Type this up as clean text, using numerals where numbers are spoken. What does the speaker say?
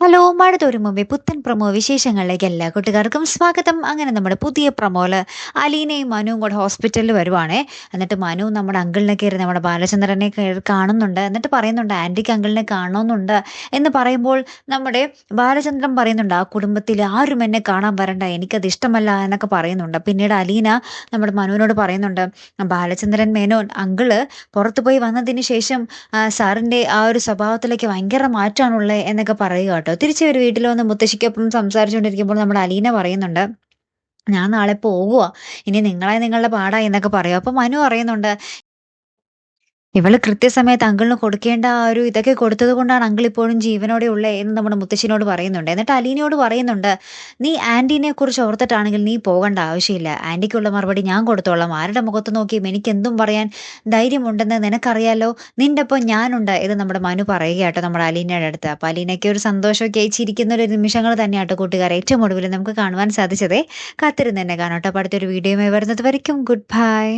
Hello! മഴ തോരും മുമ്പേ പുത്തൻ പ്രൊമോ വിശേഷങ്ങളിലേക്ക് എല്ലാ കൂട്ടുകാർക്കും സ്വാഗതം. അങ്ങനെ നമ്മുടെ പുതിയ പ്രൊമോയില് അലീനയും മനുവും കൂടെ ഹോസ്പിറ്റലിൽ വരുവാണേ. എന്നിട്ട് മനു നമ്മുടെ അങ്കിളിനെ കേറി നമ്മുടെ ബാലചന്ദ്രനെ കേറി കാണുന്നുണ്ട്. എന്നിട്ട് പറയുന്നുണ്ട് ആന്റിക്ക് അങ്കിളിനെ കാണണമെന്നുണ്ട് എന്ന് പറയുമ്പോൾ നമ്മുടെ ബാലചന്ദ്രൻ പറയുന്നുണ്ട്, "ആ കുടുംബത്തില് ആരും എന്നെ കാണാൻ വരണ്ട. എനിക്കത് ഇഷ്ടമല്ല" എന്നൊക്കെ പറയുന്നുണ്ട്. പിന്നീട് അലീന നമ്മുടെ മനുവിനോട് പറയുന്നുണ്ട്, "ബാലചന്ദ്രൻ മേനോൻ അങ്കിള് പുറത്തു പോയി വന്നതിന് ശേഷം സാറിന്റെ ആ ഒരു സ്വഭാവത്തിലേക്ക് ഭയങ്കര മാറ്റാണുള്ളേ" എന്നൊക്കെ പറയുക കേട്ടോ. തിരിച്ച് ഇവര് വീട്ടിൽ വന്ന് മുത്തശ്ശിക്കൊപ്പം സംസാരിച്ചുകൊണ്ടിരിക്കുമ്പോൾ നമ്മുടെ അലീന പറയുന്നുണ്ട്, "ഞാൻ നാളെ പോകുവാ. ഇനി നിങ്ങളുടെ പാടായി" എന്നൊക്കെ പറയും. അപ്പൊ മനു പറയുന്നുണ്ട്, ഇവള് കൃത്യസമയത്ത് അങ്കിളിന് കൊടുക്കേണ്ട ആ ഒരു ഇതൊക്കെ കൊടുത്തത് കൊണ്ടാണ് അങ്കിൾ ഇപ്പോഴും ജീവനോടെ ഉള്ളേ എന്ന് നമ്മുടെ മുത്തശ്ശിനോട് പറയുന്നുണ്ട്. എന്നിട്ട് അലീനയോട് പറയുന്നുണ്ട്, "നീ ആന്റീനെ കുറിച്ച് ഓർത്തിട്ടാണെങ്കിൽ നീ പോകണ്ട ആവശ്യമില്ല. ആന്റിക്കുള്ള മറുപടി ഞാൻ കൊടുത്തോളാം. ആരുടെ മുഖത്ത് നോക്കിയും എനിക്കെന്തും പറയാൻ ധൈര്യമുണ്ടെന്ന് നിനക്കറിയാലോ. നിന്റൊപ്പം ഞാനുണ്ട്" എന്ന് നമ്മുടെ മനു പറയുകയാട്ടോ നമ്മുടെ അലീനയുടെ അടുത്ത്. അപ്പൊ അലീനയ്ക്ക് ഒരു സന്തോഷമൊക്കെ ചിരിക്കുന്ന ഒരു നിമിഷങ്ങൾ തന്നെയാട്ടോ കൂട്ടുകാരെ ഏറ്റവും ഒടുവിൽ നമുക്ക് കാണുവാൻ സാധിച്ചതേ. കാത്തിരുന്ന് തന്നെ കാണാം ട്ടോ. അപ്പൊ അടുത്തൊരു വീഡിയോയുമായി വരുന്നത് വരയ്ക്കും ഗുഡ് ബൈ.